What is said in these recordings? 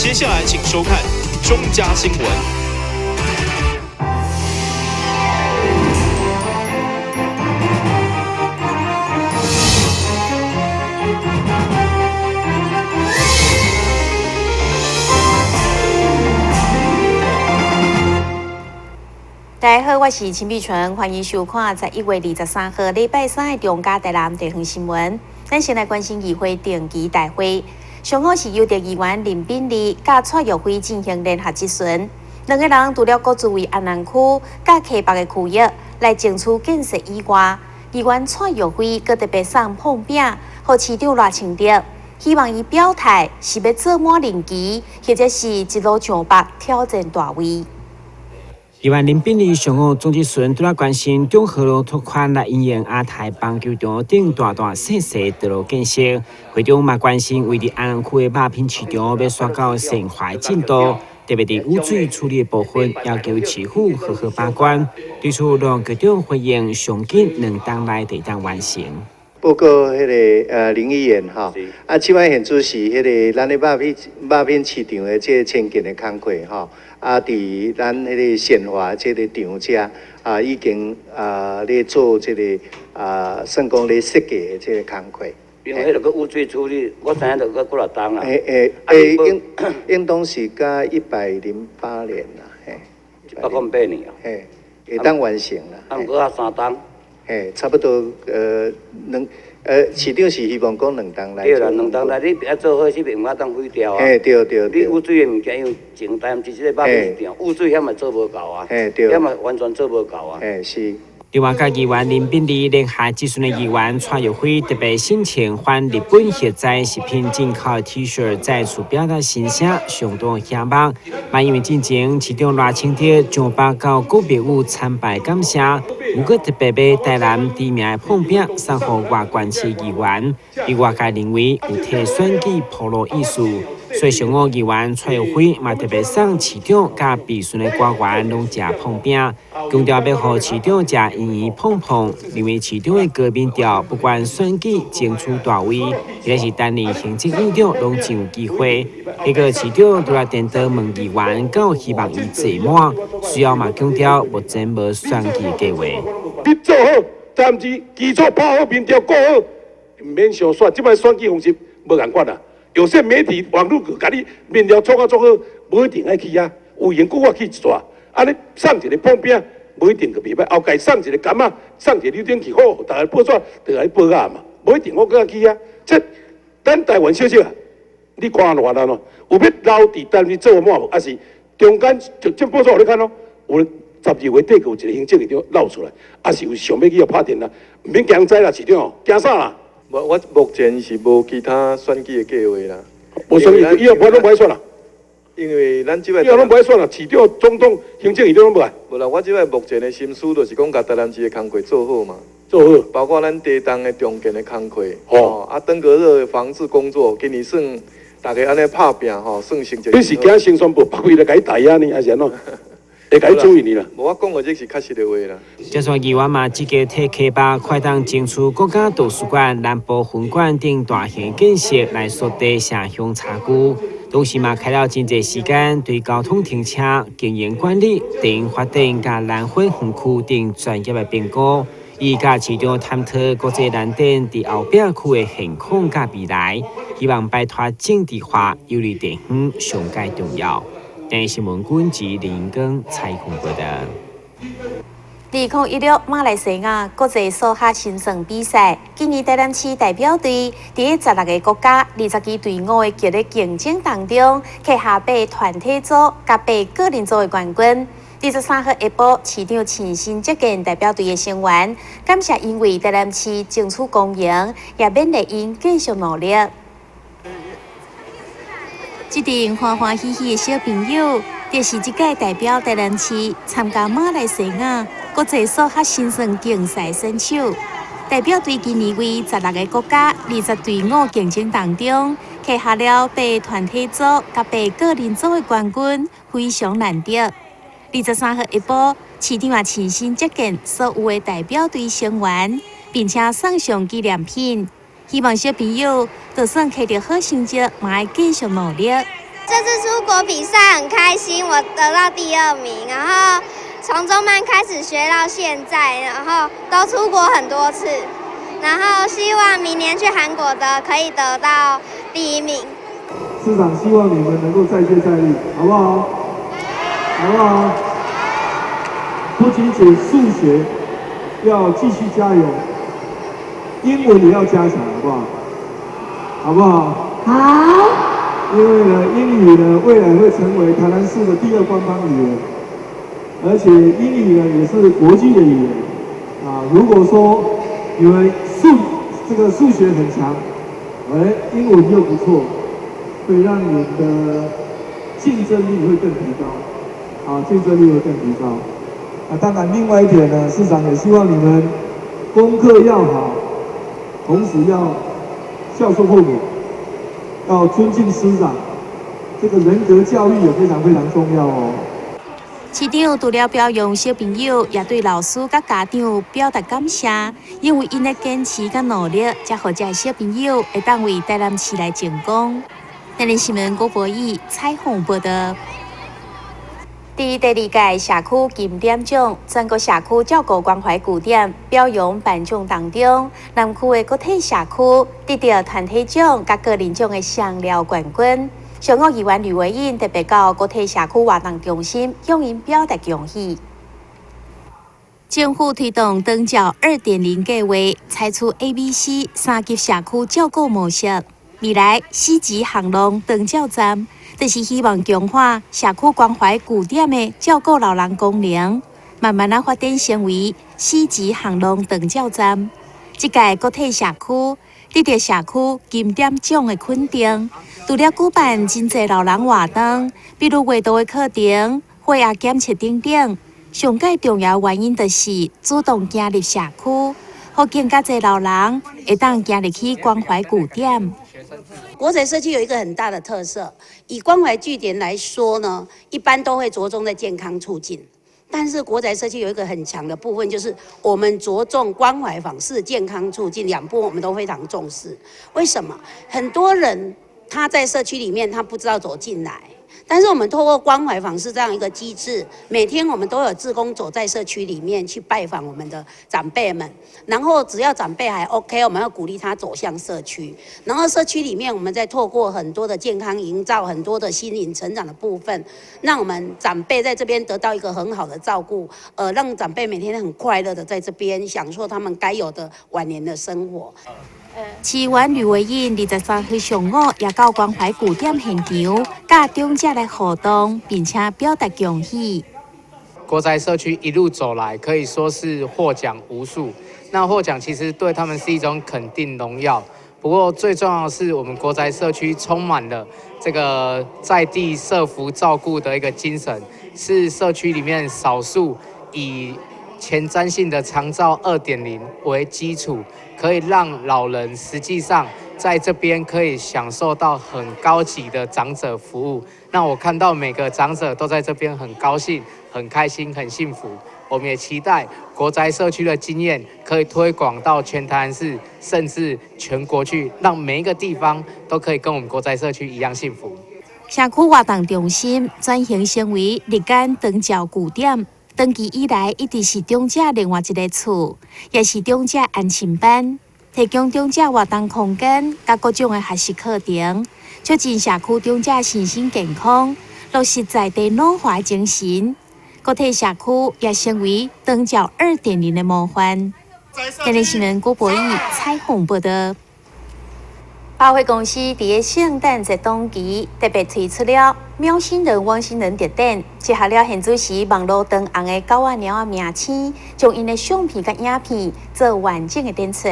接下来请收看中嘉新闻。大家好，我是陈碧纯，欢迎收看在1月23号礼拜三的中嘉台南地方新闻。咱先来关心议会定期大会，上午是由议员林秉利甲蔡玉辉进行联合质询，两个人除了各自为安南区甲溪北的区域来争取建设以外，议员蔡玉辉阁特别送碰饼，予市长赖清德，希望伊表态是要做满任期，或者是一路上北挑战大位。议员林秉利上午总质询，除了关心中和路拓宽来应用亚太棒球场等大细细道路建设，会中嘛关心位伫安南区的肉品市场要刷到成坏进度，特别伫污水处理的部分，要求市府好好把关。对此，罗局长回应，上紧2天内就当完成。报告迄个林议员吼，即摆现主是迄个咱的肉品市场的这前进的工课吼，伫咱迄个鲜华这个场遮已经咧做这个算讲咧设计的这个工课。因为迄个污水处理，我知影着个几偌重啦。应当是甲108年啦，嘿108年啊，嘿，会当完成啦。毋过啊3档。嘿，差不多市长是希望讲2天内。对啦，2天内你要做好，是袂当当废掉啊。嘿，对。你污水的物件用前台，毋是即个肉品市场，污水遐嘛做无够啊。嘿，对。遐嘛完全做无够啊。嘿，是。另外，甲议员林秉利联合质询的议员蔡玉辉特别申请换日本现在食品进口 T 恤，再次表达心声，相当羡慕。嘛因为进前市长赖清德将报告告别友参拜感谢，不过特别要台南知名的碰饼送予外关市议员，伊外界认为有替选举铺路意思。所以上午议员蔡玉辉嘛特别送市长甲备询的官员拢食碰饼，强调要互市长食圆碰碰，认为市长的高民调不管选举争取大位，也是担任行政院长拢真有机会。结果市长拄来电话问议员，敢有希望伊坐满，需要嘛强调目前无选举计划。你做好，暂时基础打好，民调过好，免想选，即摆选举方式无共款啦。有些媒体网络甲你面料做好，无一定爱去啊。有闲久我去一撮，安尼送一个碰饼，无一定就袂歹。后盖送一个柑仔，送一个柳丁去，好，大家报纸就来报啊嘛。无一定我搁去啊。这咱台湾小小啊，你看偌难咯？有要留伫单位做满无？还是中间就这报纸有咧看咯？有12月底有一个行政院长闹出来，还是有想要去互拍电啦？唔免惊灾啦，市长哦，惊啥啦？我目前是无其他选举的计划啦。无选举，以后拢不爱选啦。因为咱即摆以后拢不爱选啦，市长、总统、行政院长拢不爱。无啦，我即摆目前的心思就是讲，甲台南市的工课做好嘛，做好，包括咱地动的中间的工课，登革热的防治工作，今年算大家安尼拍拼吼，算成绩。你是惊先宣布北回来甲伊打压呢，还是安怎？会甲伊注意你啦。无我讲的这是确实的话啦。这算议员嘛，积极替溪北快当争取国家图书馆、南部分馆等大型建设来缩短城乡差距。同时嘛，开了真侪时间对交通停车、经营管理、等发展甲南混园区等专业的评估，伊甲市长探讨国际蓝电伫后壁区的现况甲未来，希望摆脱政治化、有利地方上界重要。电新闻军及林根采访报道。2016马来西亚国际数学新生比赛，今年台南市代表队伫16个国家、20支队伍的激烈竞争当中，拿下8团体组甲8个人组的冠军。23号下晡，市长亲身接见代表队的成员，感谢因为台南市争取公赢，也勉励因继续努力。这群欢欢喜喜的小朋友，就是这届代表台南市参加马来西亚国际数学新生竞赛选手。代表队今年为16个国家、20队伍竞争当中，拿下了8团体组甲8个人组的冠军，非常难得。23号下晡，市长也亲身接见所有的代表队成员，并且送上纪念品。希望小朋友就算取得好成绩，嘛要继续努力。这次出国比赛很开心，我得到第2名，然后从中班开始学到现在，然后都出国很多次，然后希望明年去韩国的可以得到第1名。市长希望你们能够再接再厉，好不好？好不好？不仅仅数学要继续加油，英文也要加强，好不好？好不好？好。因为呢，英语呢未来会成为台南市的第2官方语言，而且英语呢也是国际的语言啊。如果说你们数学很强，英文又不错，会让你们的竞争力会更提高，竞争力会更提高。当然，另外一点呢，市长也希望你们功课要好，同时要孝顺父母，要尊敬师长，这个人格教育也非常非常重要哦。市长除了表扬小朋友，也对老师甲家长表达感谢，因为因的坚持甲努力，才让这小朋友会当为台南市来成功。台南新闻郭博义采访报道。第2届社区金点奖全国社区照顾关怀据点表扬颁奖当中，南区的国体社区得到团体奖甲个人奖的双料冠军。上午议员吕维英特别到国体社区活动中心向因表达恭喜。政府推动长照2.0计划，采取 ABC 3级社区照顾模式，未来4级巷弄长照站。就是希望强化社区关怀据点的照顾老人功能，慢慢发展成为4级巷弄长照站。这届国体社区得到社区金点奖的肯定，除了举办真侪老人活动，比如月度的课程、血压检测等等。上界重要原因就是主动走入社区，让更加侪老人会当走入去关怀据点。国宅社区有一个很大的特色，以关怀据点来说呢，一般都会着重在健康促进。但是国宅社区有一个很强的部分，就是我们着重关怀访视、健康促进2部分，我们都非常重视。为什么？很多人他在社区里面，他不知道走进来。但是我们透过关怀访视这样一个机制，每天我们都有志工走在社区里面去拜访我们的长辈们，然后只要长辈还 OK， 我们要鼓励他走向社区，然后社区里面我们再透过很多的健康营造，很多的心灵成长的部分，让我们长辈在这边得到一个很好的照顾，让长辈每天很快乐的在这边享受他们该有的晚年的生活。市员吕维英23日上午也到关怀据点现场，甲长者来互动，并且表达恭喜。国宅社区一路走来，可以说是获奖无数。那获奖其实对他们是一种肯定荣耀。不过最重要的是，我们国宅社区充满了这个在地社福照顾的一个精神，是社区里面少数以前瞻性的长照2.0为基础，可以让老人实际上在这边可以享受到很高级的长者服务。那我看到每个长者都在这边很高兴、很开心、很幸福。我们也期待国宅社区的经验可以推广到全台南市，甚至全国去，让每一个地方都可以跟我们国宅社区一样幸福。社区活动中心转型成为日间长照据点。长期以来，一直是长者另外一个厝，也是长者安亲班，提供长者活动空间，甲各种的学习课程，促进社区长者身心健康，落实在地老化精神。国体社区也成为长照2.0的模范。今日新闻郭博义采访报道。百货公司伫圣诞节当期特别推出了喵星人、汪星人特典，结合了现主时网络长红的狗仔猫仔名称，将因的相片甲影片做完整的展出。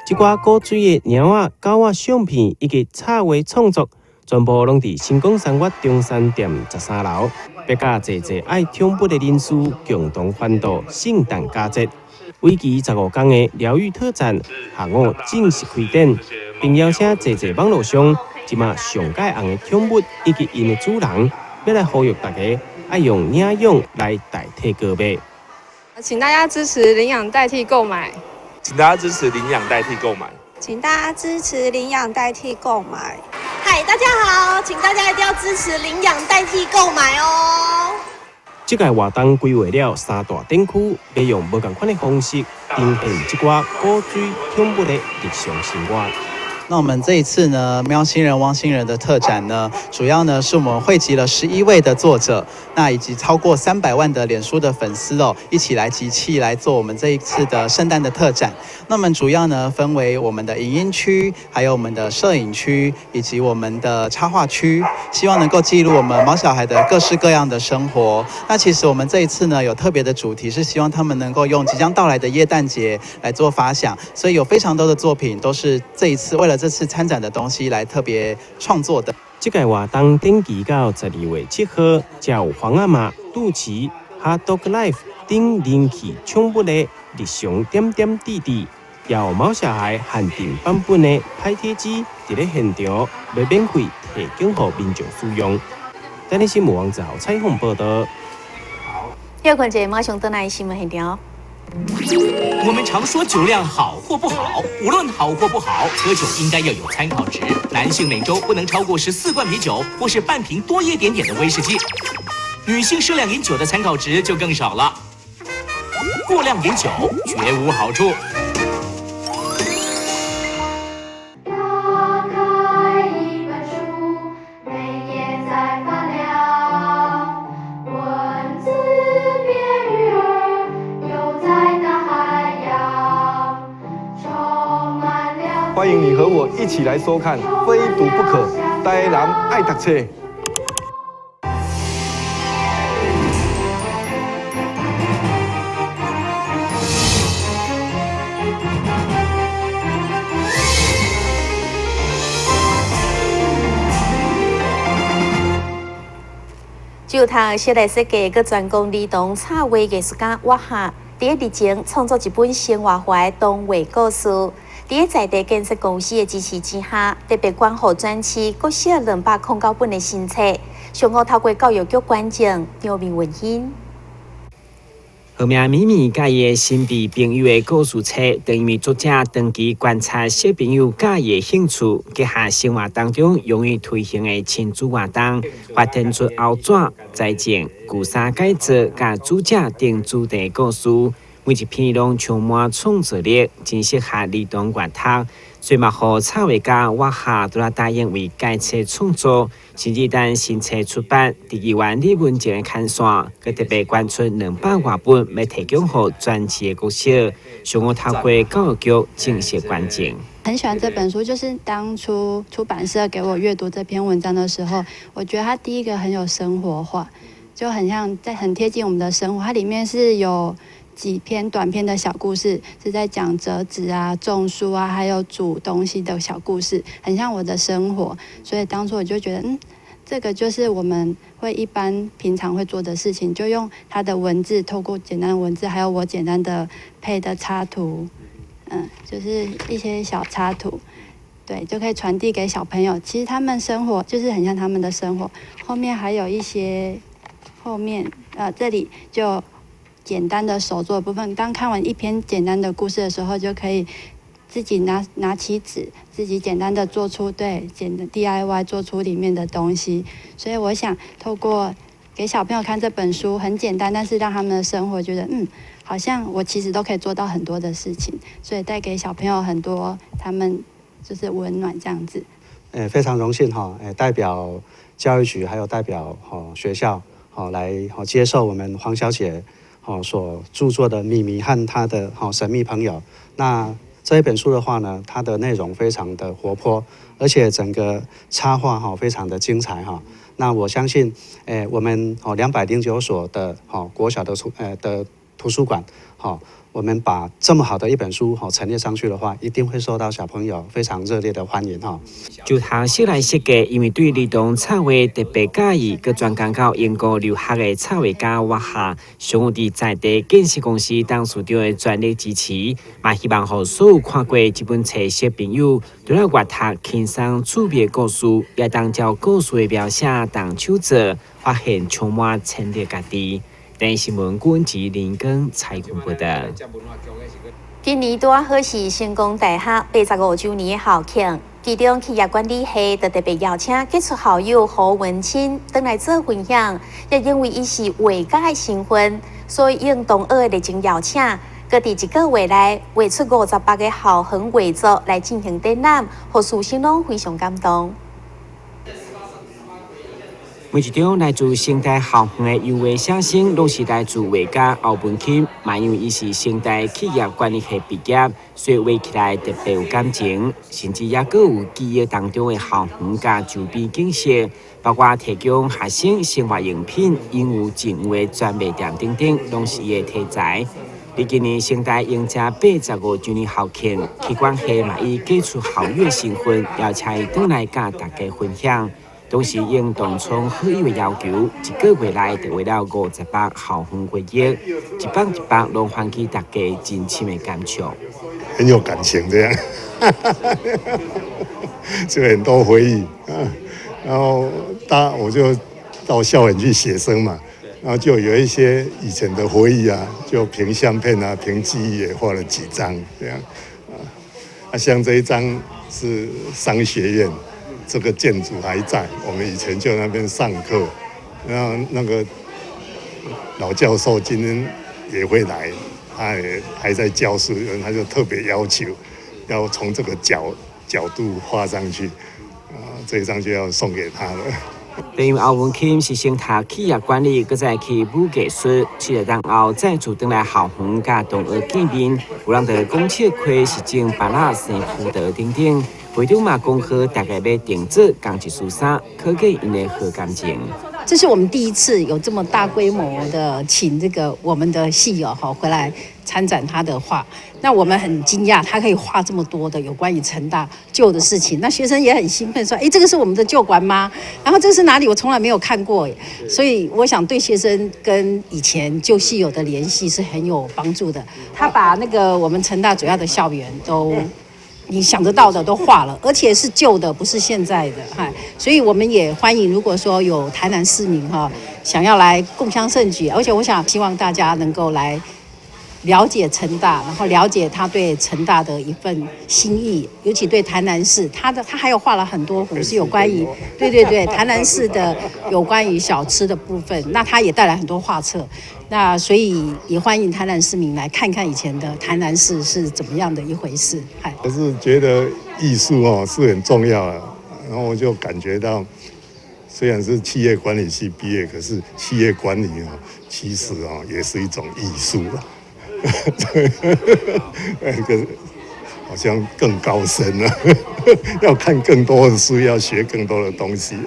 这寡古水的猫仔、狗仔相片以及插画创作，全部拢伫新光三越中山店13楼。别甲济济爱冲笔的人士共同欢度圣诞佳节，为期15天的疗愈特展下午正式开展，并邀请济济网络上即马上界红的冲笔以及因的主人，要来呼吁大家爱用领养来代替购买。请大家支持领养代替购买。请大家支持领养代替购买。请大家支持领养代替购买。嗨，大家好，请大家一定要支持领养代替购买哦。这届活动规划了3大展区，要用无同款的方式呈现这寡古水宠物的日常生活。那我们这一次呢，喵星人、汪星人的特展呢，主要呢是我们汇集了11位的作者，那以及超过300万的脸书的粉丝哦，一起来集气来做我们这一次的圣诞的特展。那我们主要呢分为我们的影音区，还有我们的摄影区，以及我们的插画区，希望能够记录我们毛小孩的各式各样的生活。那其实我们这一次呢有特别的主题，是希望他们能够用即将到来的耶诞节来做发想，所以有非常多的作品都是这一次为了这次参展的东西来特别创作的。这届活动展期到12月7号，才有黄阿嬷、杜琪、Hot Dog Life 等人气宠物的日常点点滴滴，也有毛小孩限定版本的拍贴机，伫咧现场要免费提供给民众使用。台北新闻网之后采访报道。要看这马上登来新闻现场。我们常说酒量好或不好，无论好或不好，喝酒应该要有参考值。男性每周不能超过14罐啤酒，或是半瓶多一点点的威士忌。女性适量饮酒的参考值就更少了。过量饮酒绝无好处。欢迎你和我一起来收看《非读不可》，台南爱读册。就他小来设计个专攻儿童插画艺术家瓦哈，伫日前创作一本生活化的童话故事。伫在地建设公司的支持之下，特别关护专区各写209本的新册，上午透过教育局关证表明温馨。后面咪咪甲伊的新辈朋友的故事册，等因为作者长期观察小朋友甲伊的兴趣，结合生活当中容易推行的亲子活动，发展出后转、再见、旧衫改造、甲主角等主题故事。每一篇拢充满创造力，真适合儿童阅读。所以嘛，互插画家瓦哈都来答应为该册创作，甚至等新册出版，第2万李文杰的看线，佮特别捐出200多本，要提供给专辑的歌手。上午透过教育局正式关证。很喜欢这本书，就是当初出版社给我阅读这篇文章的时候，我觉得它第一个很有生活化，就很像很贴近我们的生活。它里面是有几篇短篇的小故事，是在讲折纸啊、种树啊，还有煮东西的小故事，很像我的生活。所以当初我就觉得，这个就是我们会一般平常会做的事情，就用它的文字，透过简单的文字，还有我简单的配的插图，就是一些小插图，对，就可以传递给小朋友。其实他们生活就是很像他们的生活。后面还有一些，这里就简单的手作的部分，当看完一篇简单的故事的时候，就可以自己拿起纸，自己简单的做出DIY 做出里面的东西。所以我想透过给小朋友看这本书，很简单，但是让他们的生活觉得好像我其实都可以做到很多的事情，所以带给小朋友很多他们就是温暖这样子。非常荣幸代表教育局还有代表学校来接受我们黄小姐所著作的《咪咪和她的神秘朋友》。那这一本书的话呢，它的内容非常的活泼，而且整个插画非常的精彩那我相信，我们209所的国小的图书馆我们把这么好的一本书陈列上去的话，一定会受到小朋友非常热烈的欢迎就他小来设计，因为对儿童插画特别介意，佮专讲到英国留学的插画家瓦哈，上午在地建设公司董事长的全力支持，嘛希望予所有看过这本册小朋友，除了阅读轻松趣味的故事，也当照故事的描写当手做，发现充满潜力价值。台新闻管及林根采访报道。今年拄好是成功大学85周年的校庆，其中企业管理系特别邀请杰出校友胡文清登来做分享，也因为伊是画家的身份，所以应同学的热情邀请，各伫一个月内画出58个校园画作来进行展览，互师生拢非常感动。每一张来自成大校园的油画写生，拢是来自画家欧文钦。嘛，因为伊是成大企业管理系毕业，所以画起来特别有感情，甚至也佫有记忆当中的校园甲周边景色，包括提供学生生活用品、应有净化专卖店等等，拢是伊的题材。伫今年成大迎接85周年校庆，企管系嘛以杰出校友的身份，邀请伊转来甲大家分享。同时应当从好友的要求，一个月内就画了58校园回忆，一版一版拢唤起大家真深的感触。很有感情这样，就很多回忆啊。然后我就到校园去写生嘛，然后就有一些以前的回忆啊，就凭相片啊，凭记忆也画了几张这样啊。像这一张是商学院。这个建筑还在，我们以前就那边上课，然后那个老教授今天也会来，他也还在教室，他就特别要求要从这个角度画上去，这一张就要送给他了。因为欧文钦是先读企业管理，搁再去武艺术，7个月后再次回来校园甲同学见面，有人在讲笑亏是种巴拉生辅导等等。会长嘛恭贺大家要定做钢一书衫，可见因的好感情。这是我们第一次有这么大规模的请这个我们的系友回来参展他的画，那我们很惊讶，他可以画这么多的有关于成大旧的事情。那学生也很兴奋，说：“哎，这个是我们的旧馆吗？然后这是哪里？我从来没有看过。”所以我想对学生跟以前旧系友的联系是很有帮助的。他把那个我们成大主要的校园都。你想得到的都画了，而且是旧的，不是现在的，所以我们也欢迎，如果说有台南市民想要来共襄盛举，而且我想希望大家能够来了解成大，然后了解他对成大的一份心意，尤其对台南市，他还有画了很多幅是有关于对台南市的有关于小吃的部分，那他也带来很多画册。那所以也欢迎台南市民来看看以前的台南市是怎么样的一回事。我是觉得艺术是很重要的，然后我就感觉到，虽然是企业管理系毕业，可是企业管理其实也是一种艺术啊。对，好像更高深了，要看更多的书，要学更多的东西。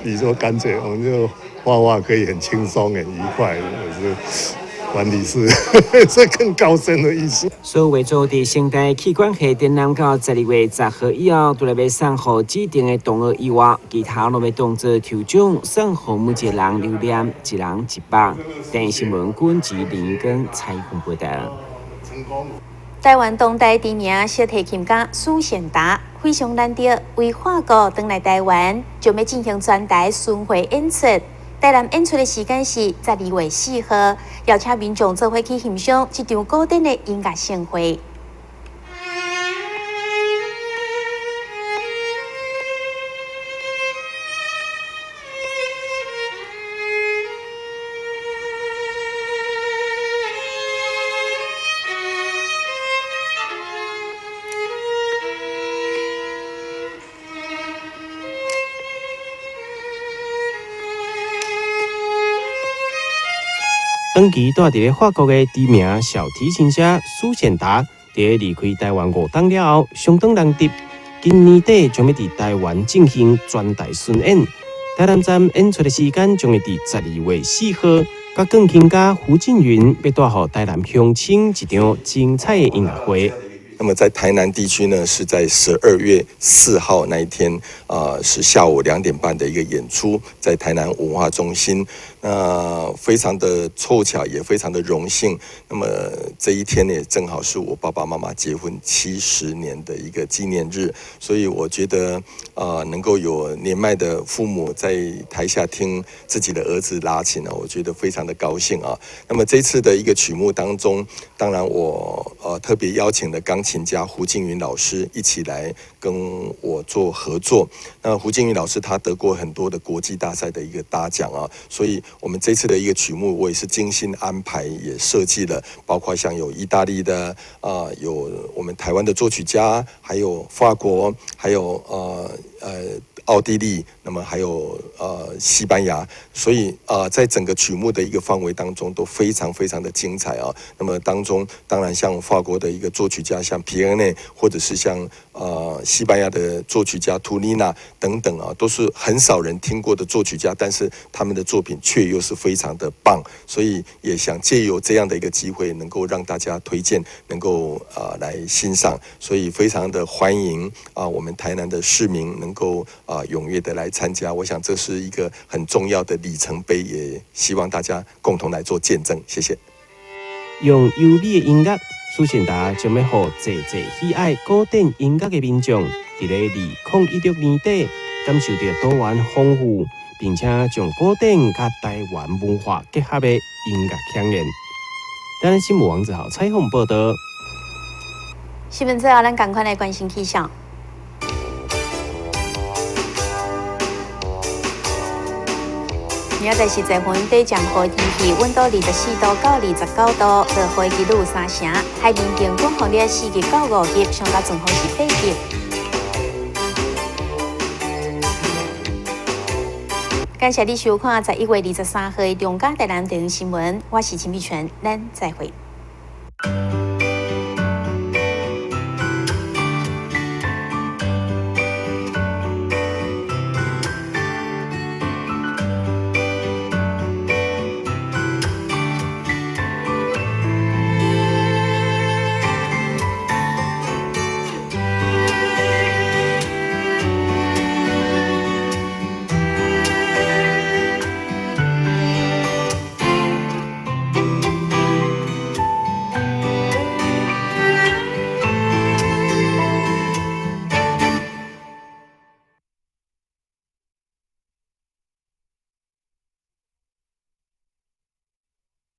比如说，干脆我们就画画可以很轻松、很愉快，可是管理是更高深的艺术。所以为做伫成大企管系展览到12月10号以后，除了要送予指定的同学以外，其他拢要当作抽奖，送予每一个人留念，一人100。电新闻管及林根采访报道。台湾当代知名小提琴家苏显达非常难得为法国回来台湾，就要进行全台巡回演出。台南演出的时间是12月4号，邀请民众做伙去欣赏这场古典的音乐盛会。长期住伫法国的知名小提琴家苏显达，在离开台湾5天了后，相当难得。今年底将要伫台湾进行全台巡演，台南站演出的时间将会伫12月4号。甲钢琴家胡静云要带予台南乡亲一场精彩的音乐会。那么在台南地区呢，是在12月4号那一天，是下午2点半的一个演出，在台南文化中心。那非常的凑巧，也非常的荣幸。那么这一天也正好是我爸爸妈妈结婚70年的一个纪念日，所以我觉得能够有年迈的父母在台下听自己的儿子拉琴呢，我觉得非常的高兴啊。那么这次的一个曲目当中，当然我特别邀请了钢琴家胡静云老师一起来跟我做合作。那胡静云老师他得过很多的国际大赛的一个大奖啊，所以我们这次的一个曲目我也是精心安排，也设计了，包括像有意大利的有我们台湾的作曲家，还有法国，还有奥地利，那么还有西班牙，所以在整个曲目的一个范围当中都非常非常的精彩啊。那么当中当然像法国的一个作曲家像皮埃内，或者是像西班牙的作曲家图尼娜等等啊，都是很少人听过的作曲家，但是他们的作品却又是非常的棒，所以也想借由这样的一个机会，能够让大家推荐，能够来欣赏，所以非常的欢迎我们台南的市民能够踊跃的来参加，我想这是一个很重要的里程碑，也希望大家共同来做见证，谢谢。用优美的音乐，苏信达将要让济喜爱古典音乐的民众，在2016年底感受到多元丰富，并且将古典甲台湾文化结合的音乐响应。台南新闻王子豪采访报道。新闻最后，咱赶快来关心气象。明仔是侪云底降雨天气，温度24度到29度，落雨几率有3成。海面平均风力4级到5级，上到阵风是8级。感谢你收看11月23号的中嘉台南电视新闻，我是陈碧泉，咱再会。